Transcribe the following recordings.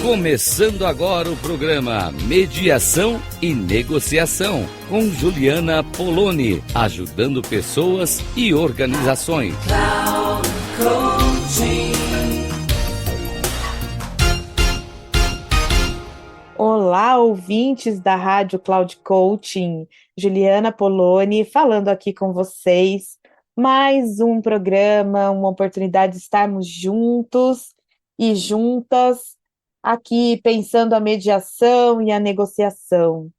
Começando agora o programa Mediação e Negociação, com Juliana Poloni, ajudando pessoas e organizações. Olá, ouvintes da Rádio Cloud Coaching, Juliana Poloni falando aqui com vocês. Mais um programa, uma oportunidade de estarmos juntos e juntas aqui pensando a mediação e a negociação.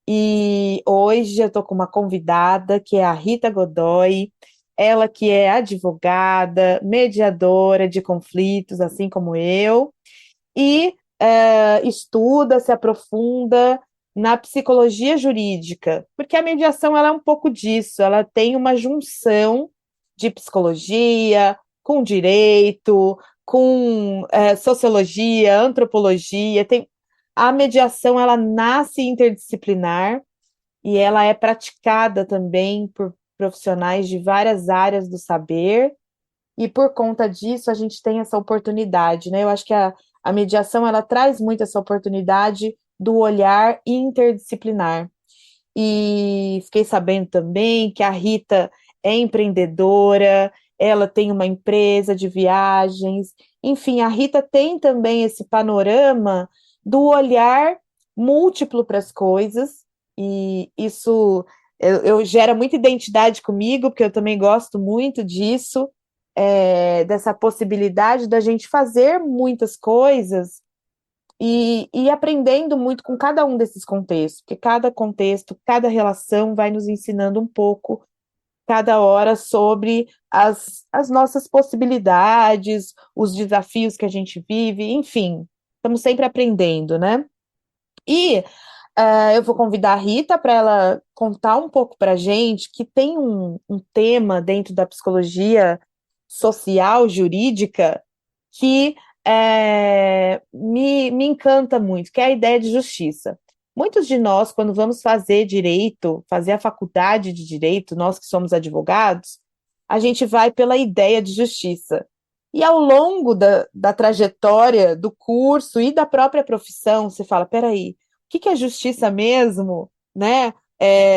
E hoje eu estou com uma convidada que é a Rita Godoy, ela que é advogada, mediadora de conflitos, assim como eu, e estuda, se aprofunda na psicologia jurídica, porque a mediação ela é um pouco disso, ela tem uma junção de psicologia com direito, com sociologia, antropologia, a mediação ela nasce interdisciplinar e ela é praticada também por profissionais de várias áreas do saber, e por conta disso a gente tem essa oportunidade, né? Eu acho que a mediação ela traz muito essa oportunidade do olhar interdisciplinar. E fiquei sabendo também que a Rita é empreendedora, ela tem uma empresa de viagens, enfim, a Rita tem também esse panorama do olhar múltiplo para as coisas, e isso gera muita identidade comigo, porque eu também gosto muito disso, dessa possibilidade da gente fazer muitas coisas e aprendendo muito com cada um desses contextos, porque cada contexto, cada relação vai nos ensinando um pouco, cada hora, sobre as nossas possibilidades, os desafios que a gente vive, enfim, estamos sempre aprendendo, né? E eu vou convidar a Rita para ela contar um pouco para a gente, que tem um tema dentro da psicologia social, jurídica, que me encanta muito, que é a ideia de justiça. Muitos de nós, quando vamos fazer direito, fazer a faculdade de direito, nós que somos advogados, a gente vai pela ideia de justiça. E ao longo da trajetória do curso e da própria profissão, você fala, peraí, o que é justiça mesmo, né?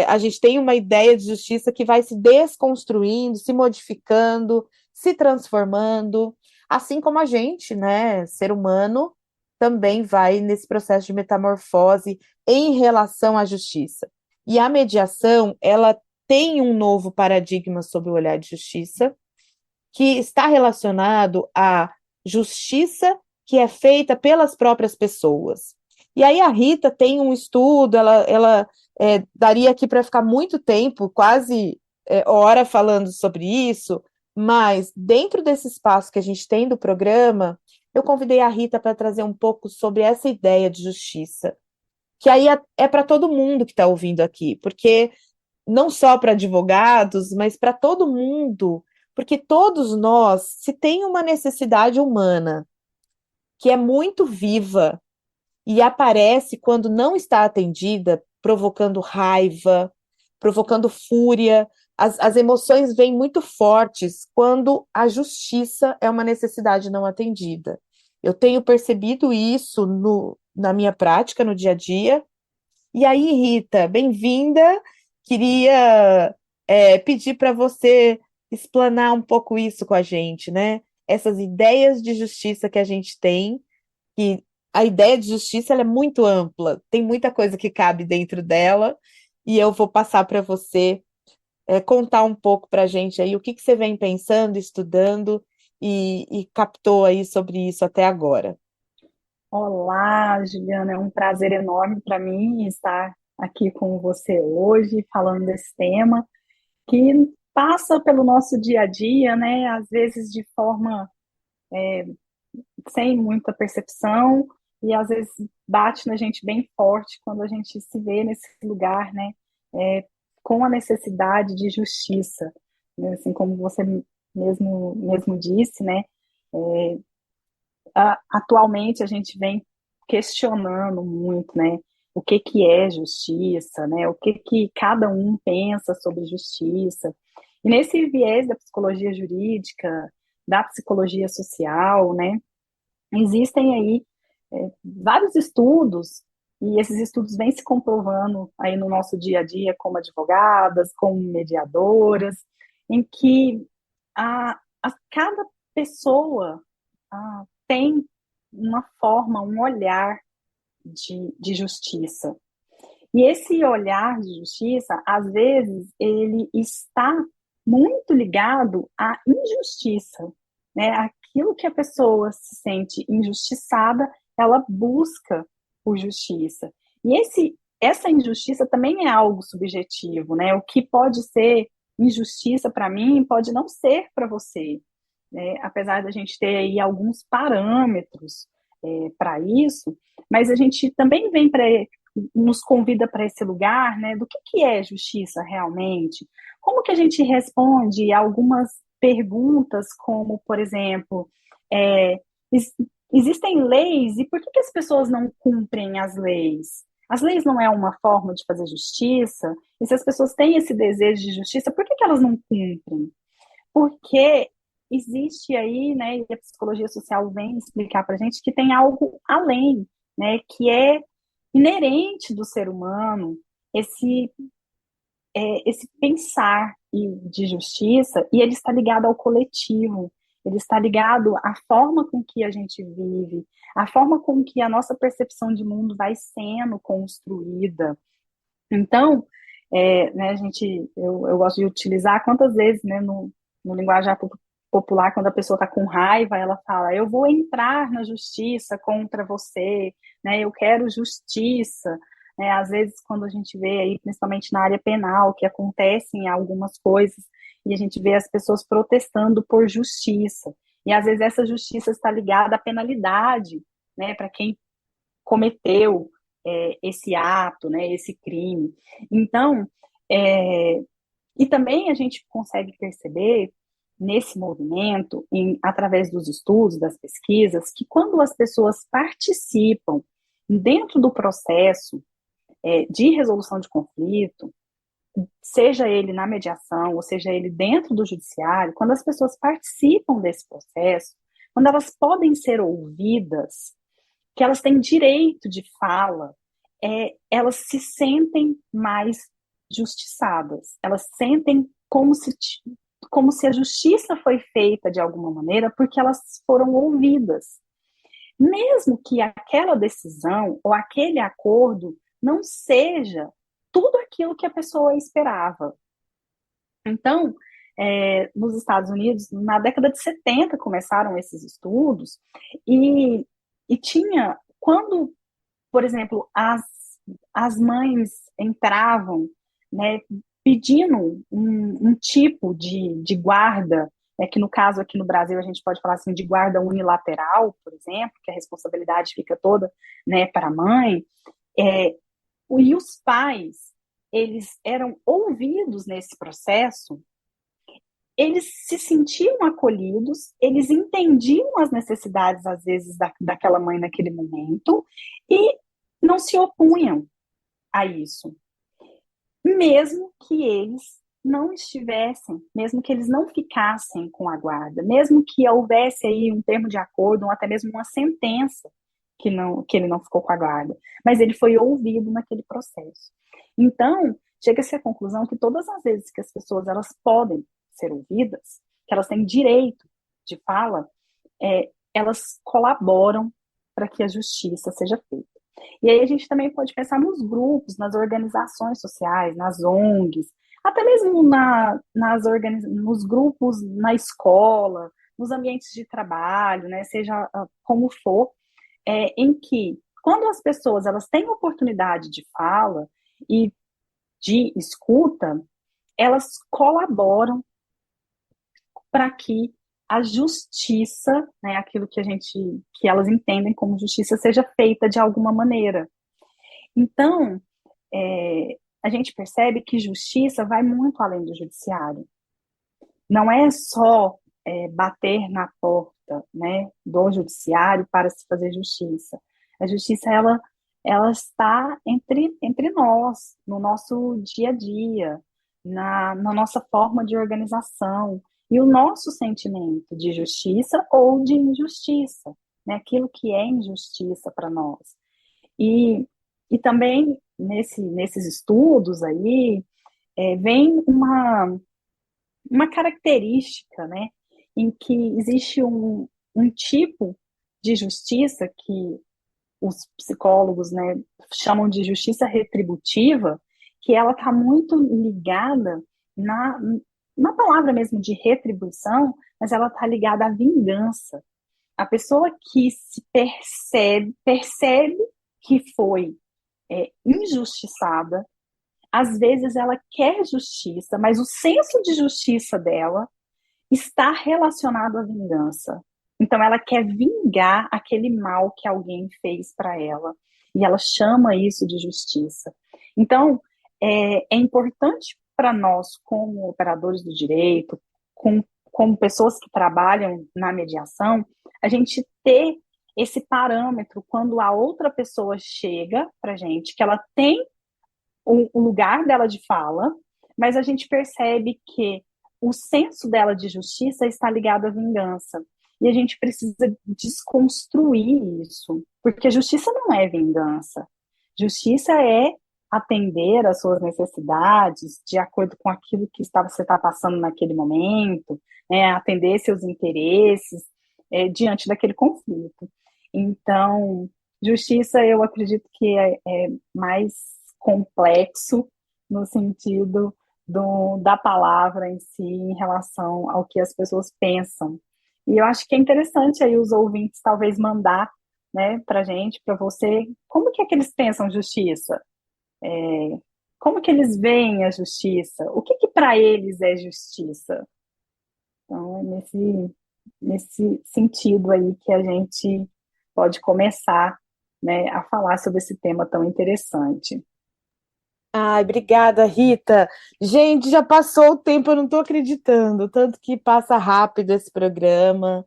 A gente tem uma ideia de justiça que vai se desconstruindo, se modificando, se transformando, assim como a gente, né, ser humano, também vai nesse processo de metamorfose em relação à justiça. E a mediação, ela tem um novo paradigma sobre o olhar de justiça, que está relacionado à justiça que é feita pelas próprias pessoas. E aí a Rita tem um estudo, ela daria aqui para ficar muito tempo, quase hora falando sobre isso, mas dentro desse espaço que a gente tem do programa, eu convidei a Rita para trazer um pouco sobre essa ideia de justiça, que aí é para todo mundo que está ouvindo aqui, porque não só para advogados, mas para todo mundo, porque todos nós, se tem uma necessidade humana que é muito viva e aparece quando não está atendida, provocando raiva, provocando fúria. As emoções vêm muito fortes quando a justiça é uma necessidade não atendida. Eu tenho percebido isso na minha prática, no dia a dia. E aí, Rita, bem-vinda. Queria pedir para você explanar um pouco isso com a gente, né? Essas ideias de justiça que a gente tem, que a ideia de justiça ela é muito ampla, tem muita coisa que cabe dentro dela, e eu vou passar para você contar um pouco para a gente aí o que você vem pensando, estudando e captou aí sobre isso até agora. Olá, Juliana, é um prazer enorme para mim estar aqui com você hoje, falando desse tema que passa pelo nosso dia a dia, né? Às vezes de forma sem muita percepção e às vezes bate na gente bem forte quando a gente se vê nesse lugar, né? Com a necessidade de justiça, né? Assim como você mesmo disse, né? Atualmente a gente vem questionando muito, né, o que é justiça, né, o que cada um pensa sobre justiça. E nesse viés da psicologia jurídica, da psicologia social, né, existem aí vários estudos, e esses estudos vêm se comprovando aí no nosso dia a dia como advogadas, como mediadoras, em que cada pessoa tem uma forma, um olhar de justiça. E esse olhar de justiça, às vezes, ele está muito ligado à injustiça, né? Aquilo que a pessoa se sente injustiçada, ela busca por justiça. E essa injustiça também é algo subjetivo, né? O que pode ser injustiça para mim pode não ser para você, né? Apesar da gente ter aí alguns parâmetros para isso, mas a gente também nos convida para esse lugar, né, do que é justiça realmente? Como que a gente responde a algumas perguntas, como, por exemplo, é, existem leis e por que as pessoas não cumprem as leis? As leis não é uma forma de fazer justiça? E se as pessoas têm esse desejo de justiça, por que elas não cumprem? Porque existe aí, né, e a psicologia social vem explicar para a gente que tem algo além, né, que é inerente do ser humano, esse, esse pensar de justiça, e ele está ligado ao coletivo, ele está ligado à forma com que a gente vive, à forma com que a nossa percepção de mundo vai sendo construída. Então, né, eu gosto de utilizar quantas vezes, né, no linguajar popular, quando a pessoa está com raiva, ela fala, eu vou entrar na justiça contra você, né, eu quero justiça, né, às vezes quando a gente vê aí, principalmente na área penal, que acontecem algumas coisas, e a gente vê as pessoas protestando por justiça, e às vezes essa justiça está ligada à penalidade, né, para quem cometeu esse ato, né, esse crime. Então, e também a gente consegue perceber nesse movimento, através dos estudos, das pesquisas, que quando as pessoas participam dentro do processo de resolução de conflito, seja ele na mediação, ou seja ele dentro do judiciário, quando as pessoas participam desse processo, quando elas podem ser ouvidas, que elas têm direito de fala, elas se sentem mais justiçadas, elas sentem como se a justiça foi feita de alguma maneira, porque elas foram ouvidas. Mesmo que aquela decisão ou aquele acordo não seja tudo aquilo que a pessoa esperava. Então, nos Estados Unidos, na década de 70 começaram esses estudos, e tinha, quando, por exemplo, as mães entravam, né, pedindo um tipo de guarda, que no caso aqui no Brasil a gente pode falar assim de guarda unilateral, por exemplo, que a responsabilidade fica toda, né, para a mãe, e os pais, eles eram ouvidos nesse processo, eles se sentiam acolhidos, eles entendiam as necessidades, às vezes, daquela mãe naquele momento, e não se opunham a isso. Mesmo que eles não estivessem, mesmo que eles não ficassem com a guarda, mesmo que houvesse aí um termo de acordo, ou até mesmo uma sentença que ele não ficou com a guarda, mas ele foi ouvido naquele processo. Então, chega-se à conclusão que todas as vezes que as pessoas elas podem ser ouvidas, que elas têm direito de fala, elas colaboram para que a justiça seja feita. E aí a gente também pode pensar nos grupos, nas organizações sociais, nas ONGs, até mesmo nos grupos na escola, nos ambientes de trabalho, né, seja como for, em que quando as pessoas elas têm oportunidade de fala e de escuta, elas colaboram para que a justiça, né, aquilo que elas entendem como justiça, seja feita de alguma maneira. Então, a gente percebe que justiça vai muito além do judiciário. Não é só bater na porta, né, do judiciário para se fazer justiça. A justiça, ela está entre nós, no nosso dia a dia, na nossa forma de organização, e o nosso sentimento de justiça ou de injustiça. né? Aquilo que é injustiça para nós. E também nesses estudos aí vem uma característica, né, em que existe um tipo de justiça que os psicólogos, né, chamam de justiça retributiva, que ela está muito ligada na palavra mesmo de retribuição, mas ela está ligada à vingança. A pessoa que se percebe que foi injustiçada, às vezes ela quer justiça, mas o senso de justiça dela está relacionado à vingança. Então ela quer vingar aquele mal que alguém fez para ela. E ela chama isso de justiça. Então, é importante para nós, como operadores do direito, como pessoas que trabalham na mediação, a gente ter esse parâmetro quando a outra pessoa chega para a gente, que ela tem o lugar dela de fala, mas a gente percebe que o senso dela de justiça está ligado à vingança. E a gente precisa desconstruir isso, porque justiça não é vingança. Justiça é atender às suas necessidades de acordo com aquilo que você está passando naquele momento, né, atender seus interesses diante daquele conflito. Então, justiça eu acredito que é mais complexo no sentido da palavra em si, em relação ao que as pessoas pensam. E eu acho que é interessante aí os ouvintes talvez mandar, né, para gente, para você, como que é que eles pensam justiça? Como que eles veem a justiça? O que para eles é justiça? Então, é nesse sentido aí que a gente pode começar, né, a falar sobre esse tema tão interessante. Ai, obrigada, Rita. Gente, já passou o tempo, eu não estou acreditando. Tanto que passa rápido esse programa.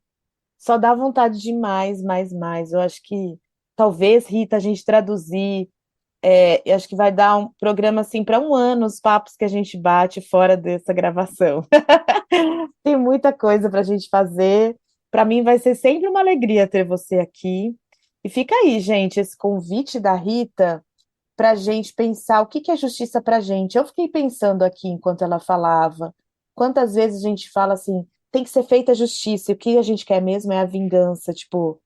Só dá vontade de mais. Eu acho que talvez, Rita, a gente traduzir. Eu acho que vai dar um programa assim para um ano, os papos que a gente bate fora dessa gravação. Tem muita coisa para a gente fazer. Para mim vai ser sempre uma alegria ter você aqui. E fica aí, gente, esse convite da Rita para a gente pensar o que é justiça para a gente. Eu fiquei pensando aqui enquanto ela falava, quantas vezes a gente fala assim, tem que ser feita justiça, e o que a gente quer mesmo é a vingança, tipo,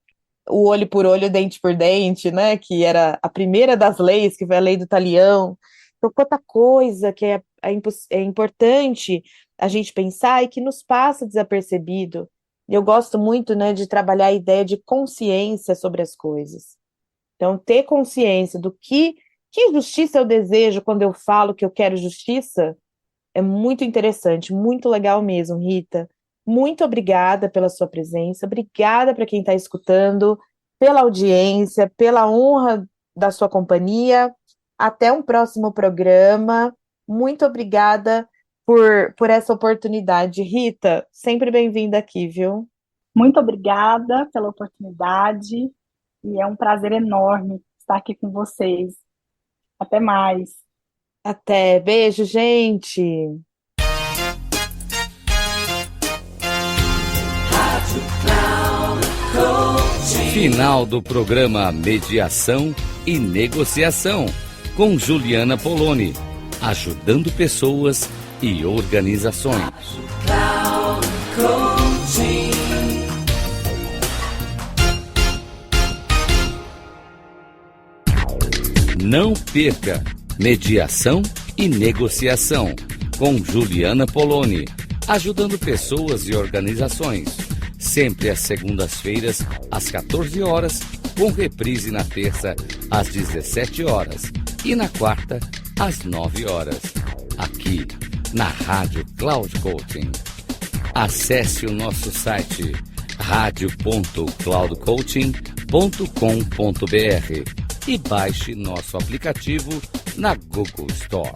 o olho por olho, dente por dente, né? Que era a primeira das leis, que foi a lei do talião. Então, quanta coisa que é importante a gente pensar e que nos passa desapercebido. E eu gosto muito, né, de trabalhar a ideia de consciência sobre as coisas. Então, ter consciência do que justiça eu desejo quando eu falo que eu quero justiça é muito interessante, muito legal mesmo, Rita. Muito obrigada pela sua presença, obrigada para quem está escutando, pela audiência, pela honra da sua companhia. Até um próximo programa. Muito obrigada por essa oportunidade. Rita, sempre bem-vinda aqui, viu? Muito obrigada pela oportunidade e é um prazer enorme estar aqui com vocês. Até mais. Até. Beijo, gente. Final do programa Mediação e Negociação, com Juliana Poloni, ajudando pessoas e organizações. Não perca Mediação e Negociação, com Juliana Poloni, ajudando pessoas e organizações. Sempre às segundas-feiras, às 14 horas, com reprise na terça, às 17 horas e na quarta, às 9 horas. Aqui, na Rádio Cloud Coaching. Acesse o nosso site radio.cloudcoaching.com.br e baixe nosso aplicativo na Google Store.